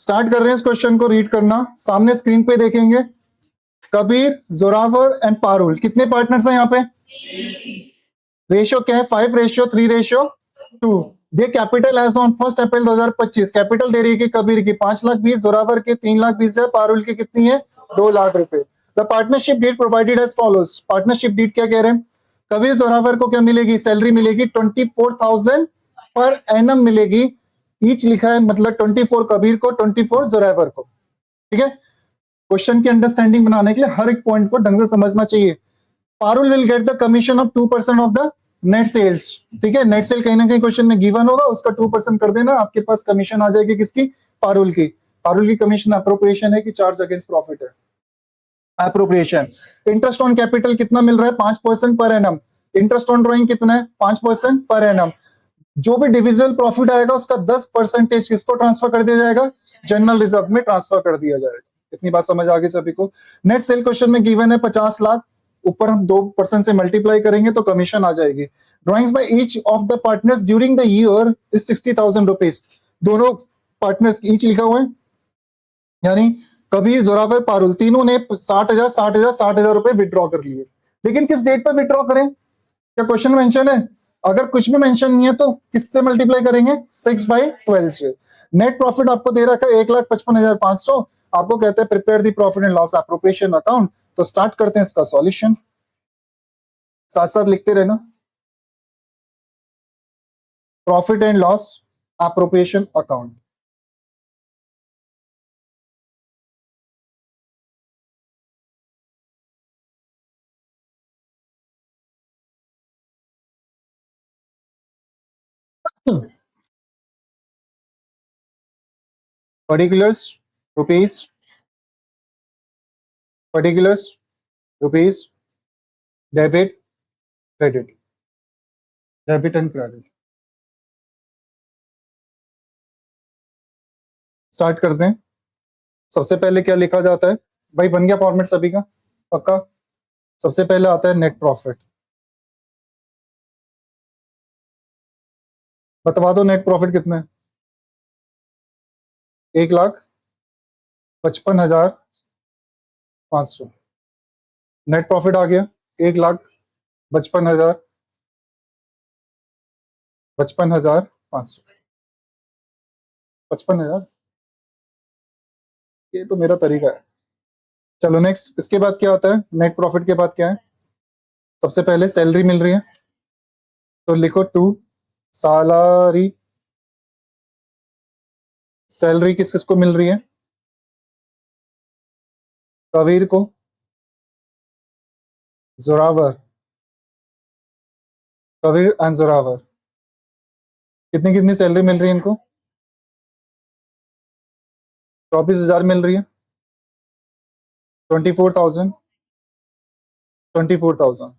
Start कर रहे हैं इस क्वेश्चन को रीड करना। सामने स्क्रीन पे देखेंगे कबीर, जोरावर एंड पारुल, कितने पार्टनर्स हैं यहाँ पे? रेशियो क्या है? 5:3:2। The capital as on 1 April 2025। Capital दे रही है कि कबीर की 5,20,000, जोरावर के 3,20,000, पारुल की कितनी है? 2 लाख रुपए। The partnership deed provided as follows. Partnership deed क्या कह रहे हैं? कबीर जोरावर को क्या मिलेगी? सैलरी मिलेगी 24,000 पर एनम मिलेगी। ईच लिखा है, मतलब 24 कबीर को, 24 जोरावर को। ठीक है, क्वेश्चन की अंडरस्टैंडिंग बनाने के लिए हर एक पॉइंट को ढंग से समझना चाहिए। Parul will get the commission of 2% of the net sales. ठीक है, नेट सेल कहीं ना कहीं क्वेश्चन में गिवन होगा, उसका 2% कर देना, आपके पास कमीशन आ जाएगी। किसकी? पारुल की। पारुल की कमीशन अप्रोप्रिएशन है कि चार्ज अगेंस्ट प्रॉफिट है? अप्रोप्रिएशन। इंटरेस्ट ऑन कैपिटल कितना मिल रहा है? 5% per annum. Interest on drawing कितना है? 5% पर एनम। जो भी डिविजिबल प्रॉफिट आएगा उसका 10% किसको ट्रांसफर कर दिया जाएगा? जनरल रिजर्व में ट्रांसफर कर दिया जाएगा। इतनी बात समझ आ गई सभी को? नेट सेल क्वेश्चन में गिवन है 50 लाख, ऊपर हम 2% से मल्टीप्लाई करेंगे तो कमीशन आ जाएगी। Drawings by each of the partners during the year is 60,000 rupees. दोनों पार्टनर्स ईच लिखा हुआ है, यानी कबीर, जोरावर, पारुल तीनों ने 60,000 60,000 60,000 रुपए विड्रॉ कर लिए। लेकिन किस डेट पर विड्रॉ करें? क्या क्वेश्चन मेंशन है? अगर कुछ भी मेंशन नहीं है तो किससे मल्टीप्लाई करेंगे? 6/12 से। नेट प्रॉफिट आपको दे रखा है 1,55,500। आपको कहते हैं prepare the profit and loss appropriation account. तो स्टार्ट करते हैं इसका सॉल्यूशन, साथ साथ लिखते रहना। Profit and loss appropriation account. Particulars rupees, particulars rupees, debit credit, debit and credit. Start करते हैं। सबसे पहले क्या लिखा जाता है भाई? बन गया फॉर्मेट सभी का? पक्का? सबसे पहले आता है नेट प्रॉफिट। बतवा दो नेट प्रॉफिट कितना है? 1,55,500। नेट प्रॉफिट आ गया 1,55,000, 55,500, 55,000। ये तो मेरा तरीका है। चलो नेक्स्ट, इसके बाद क्या आता है? नेट प्रॉफिट के बाद क्या है? सबसे पहले सैलरी मिल रही है तो लिखो 2 सैलरी। सैलरी किस किस को मिल रही है? कबीर को, जोरावर, कबीर एंड जोरावर। कितनी कितनी सैलरी मिल रही है इनको? 24,000 मिल रही है। 24,000, 24,000।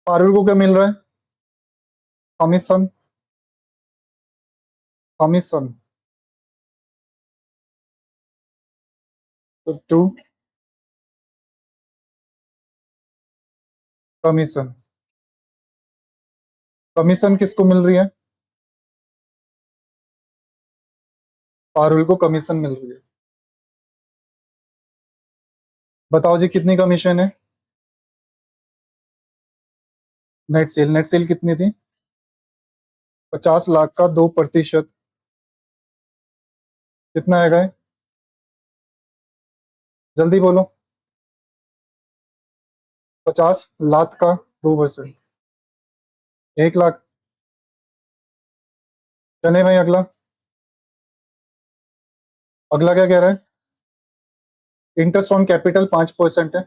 पारुल को क्या मिल रहा है? कमीशन, कमीशन तो 2 कमीशन। कमीशन किसको मिल रही है? पारुल को कमीशन मिल रही है। बताओ जी कितनी कमीशन है? नेट सेल, नेट सेल कितनी थी? 50 लाख का 2%। कितना आएगा? जल्दी बोलो। 50 लाख का 2%, 1 लाख। चले भाई अगला। अगला क्या कह रहा है? इंटरेस्ट ऑन कैपिटल 5% है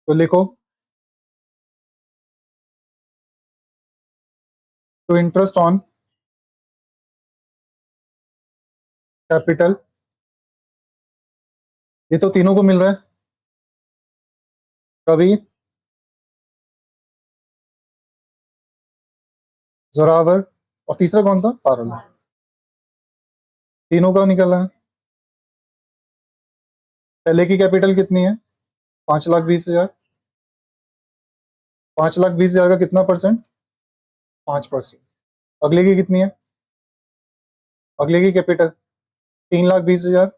तो लिखो तो इंटरेस्ट ऑन कैपिटल, ये तो तीनों को मिल रहा है, कबीर, जोरावर और तीसरा कौन था? पारुल। तीनों का निकल रहा है। पहले की कैपिटल कितनी है? 5,20,000। 5,20,000 का कितना परसेंट? 5%। अगले की कितनी है? अगले की कैपिटल 3,20,000,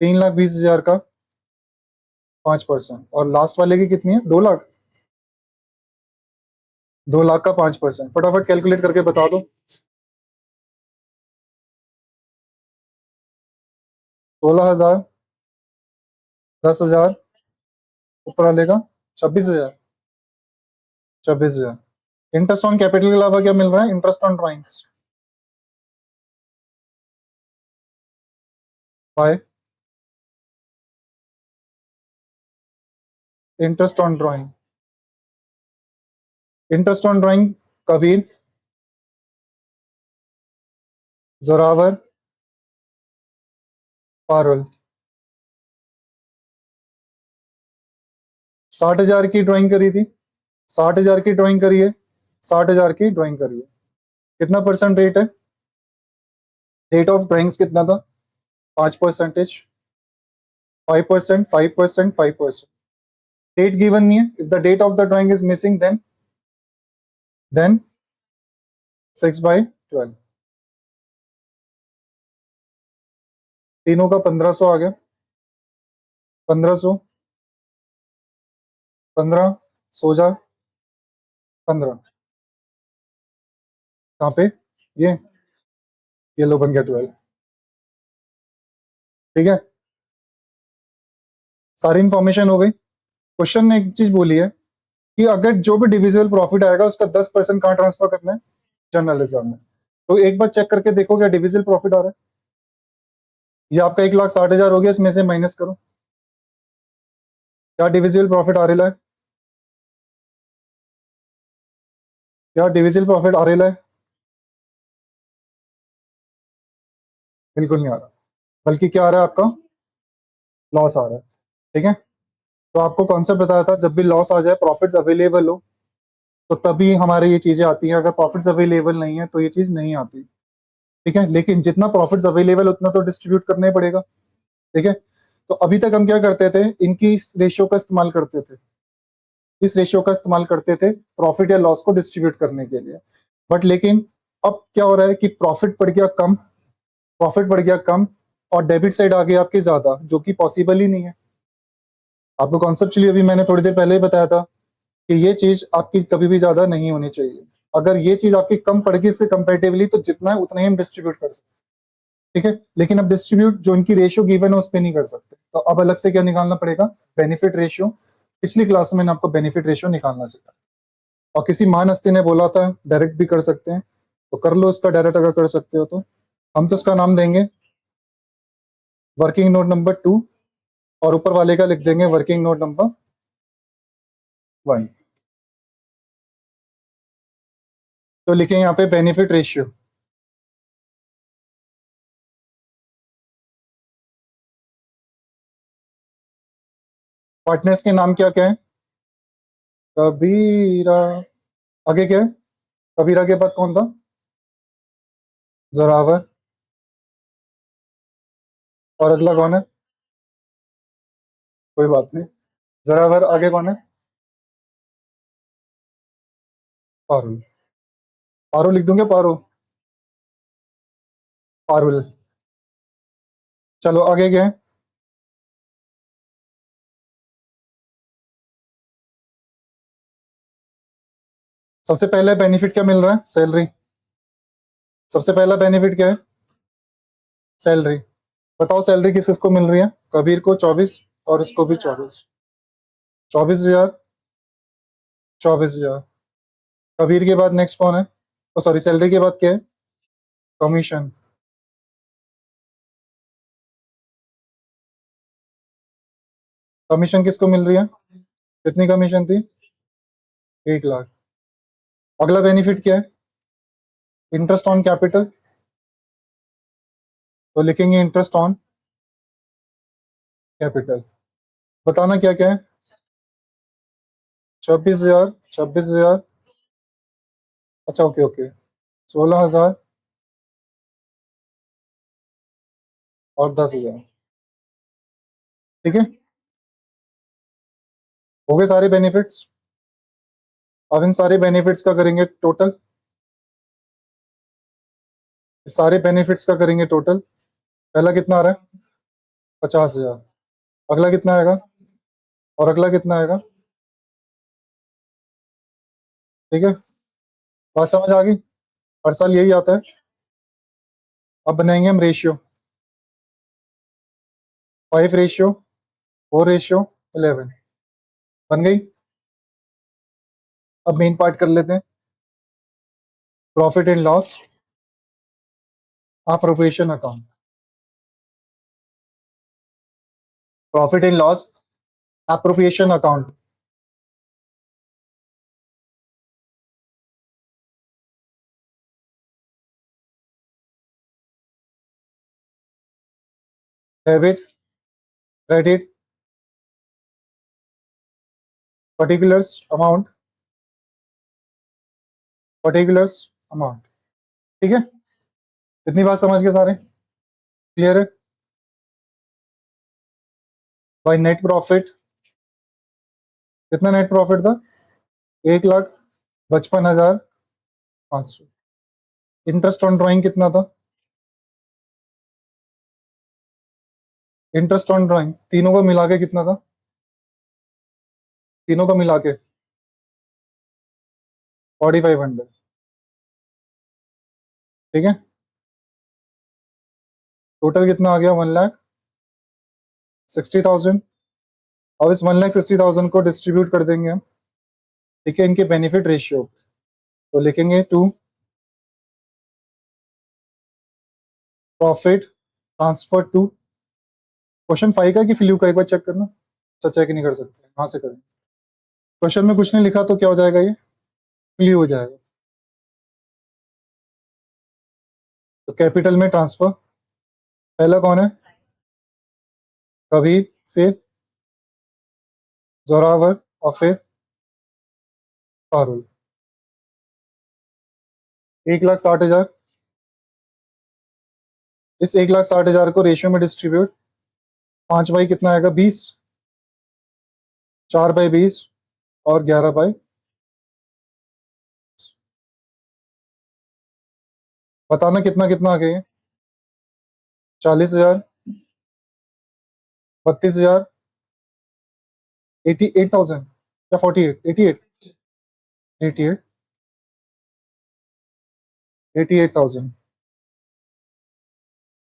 3,20,000 का 5%, और लास्ट वाले की कितनी है? 2 लाख, 2 लाख का 5%। फटाफट कैलकुलेट करके बता दो। 16,000, 10,000, ऊपर वाले का 26,000, 26,000। इंटरेस्ट ऑन कैपिटल के अलावा क्या मिल रहा है? Interest on drawings bye interest on drawing. Interest on drawing Kabir, Zorawar, Parul. 60,000 की ड्राइंग करी थी, 60,000 की ड्राइंग करी है, 60,000 की ड्राइंग करी है। कितना परसेंट रेट है? रेट ऑफ ड्राइंग्स कितना था? 5%, 5%, 5%, 5%। डेट गिवन नहीं है। If the date of the drawing is missing then 6/12। तीनों का 1,500 आ गया। 1,500, 15, सो जा 15। कहाँ पे? ये लो बन गया 12। ठीक है, सारी इंफॉर्मेशन हो गई। क्वेश्चन ने एक चीज बोली है कि अगर जो भी डिविजिबल प्रॉफिट आएगा उसका 10% कहाँ ट्रांसफर करना है? जनरल रिजर्व में। तो एक बार चेक करके देखो क्या डिविजिबल प्रॉफिट आ रहा है। ये आपका 1,60,000 हो गया, इसमें से माइनस करो क्या डिविजिबल प्रॉफिट आ रहा है, क्या डिविजिबल प्रॉफिट आ रहा है? बिल्कुल नहीं आ रहा, बल्कि क्या आ रहा है आपका? लॉस आ रहा है। ठीक है, तो आपको कॉन्सेप्ट बताया था, जब भी लॉस आ जाए, प्रॉफिट्स अवेलेबल हो, तो तभी हमारे ये चीजें आती हैं। अगर प्रॉफिट्स अवेलेबल नहीं है तो ये चीज नहीं आती। ठीक है, लेकिन जितना प्रॉफिट्स अवेलेबल उतना तो डिस्ट्रीब्यूट करना ही पड़ेगा। ठीक है, तो अभी तक हम क्या करते थे? इनकी इस रेशियो का इस्तेमाल करते थे, इस रेशियो का इस्तेमाल करते थे प्रॉफिट या लॉस को डिस्ट्रीब्यूट करने के लिए। बट लेकिन अब क्या हो रहा है कि प्रॉफिट बढ़ गया कम, प्रॉफिट बढ़ गया कम, और डेबिट साइड आ गई आपकी ज्यादा, जो कि पॉसिबल ही नहीं है। आपको कॉन्सेप्चुअली अभी मैंने थोड़ी देर पहले ही बताया था कि ये चीज आपकी कभी भी ज्यादा नहीं होनी चाहिए। अगर ये चीज आपकी कम पड़ गई इसके कंपेरेटिवली, तो जितना है उतना ही हम डिस्ट्रीब्यूट कर सकते हैं। ठीक है, लेकिन अब डिस्ट्रीब्यूट जो इनकी रेशियो गिवन है उस पर नहीं कर सकते, तो अब अलग से क्या निकालना पड़ेगा? Benefit ratio. पिछली क्लास में मैंने आपको बेनिफिट रेशियो निकालना सिखाया, और किसी महान हस्ती ने बोला था डायरेक्ट भी कर सकते हैं, तो कर लो इसका डायरेक्ट अगर कर सकते हो तो। हम तो इसका नाम देंगे वर्किंग नोट नंबर 2, और ऊपर वाले का लिख देंगे वर्किंग नोट नंबर 1। तो लिखें यहाँ पे बेनिफिट रेशियो। पार्टनर्स के नाम क्या क्या है? कबीरा। आगे क्या है? कबीरा के बाद कौन था? जोरावर। और अगला कौन है? कोई बात नहीं, जोरावर। आगे कौन है? पारुल। पारो लिख दूंगे, पारो, पारुल। चलो आगे क्या है? सबसे पहले बेनिफिट क्या मिल रहा है? सैलरी। सबसे पहला बेनिफिट क्या है? सैलरी। बताओ सैलरी किस किसको मिल रही है? कबीर को 24, और इसको भी 24। 24,000, 24,000। कबीर के बाद नेक्स्ट कौन है? ओ सॉरी, सैलरी के बाद क्या है? कमीशन। कमीशन किसको मिल रही है? कितनी कमीशन थी? 1,00,000। अगला बेनिफिट क्या है? Interest on capital. तो लिखेंगे इंटरेस्ट ऑन कैपिटल। बताना क्या क्या है? 26,000, 26,000। अच्छा, ओके ओके, 16,000 और 10,000। ठीक है, हो गए सारे बेनिफिट्स। अब इन सारे बेनिफिट्स का करेंगे टोटल। सारे बेनिफिट्स का करेंगे टोटल। पहला कितना आ रहा है? 50,000। अगला कितना आएगा? और अगला कितना आएगा? ठीक है, बात समझ आ गई? हर साल यही आता है। अब बनाएंगे हम रेशियो, 5:4:11 बन गई। अब मेन पार्ट कर लेते हैं, profit and loss appropriation account. Profit and loss appropriation account. Debit, credit, particulars amount, particulars amount. ठीक है, इतनी बात समझ गए सारे? क्लियर है? बाय नेट प्रॉफिट, कितना नेट प्रॉफिट था? 1,55,500। इंटरेस्ट ऑन ड्राइंग कितना था? इंटरेस्ट ऑन ड्राइंग तीनों को मिला के कितना था? तीनों को मिला के 4,500। ठीक है, टोटल कितना आ गया? 1,60,000। अब इस 1,60,000 को डिस्ट्रीब्यूट कर देंगे हम, ठीक है, इनके बेनिफिट रेशियो। तो लिखेंगे to profit transfer to, question 5 का कि फिल्यू का, एक बार चेक करना। अच्छा, चेक नहीं कर सकते, कहाँ से करें? क्वेश्चन में कुछ नहीं लिखा तो क्या हो जाएगा? ये फिल्यू हो जाएगा। तो कैपिटल में ट्रांसफर, पहला कौन है? कबीर, फिर जोरावर, और फिर पारुल। 1,60,000, इस 1,60,000 को रेशियो में डिस्ट्रीब्यूट, 5 बाई कितना आएगा? 20, 4/20 और 11/। बताना कितना कितना आ गए? 40,000, 32,000, 88,000 या 48, 88, 88,000।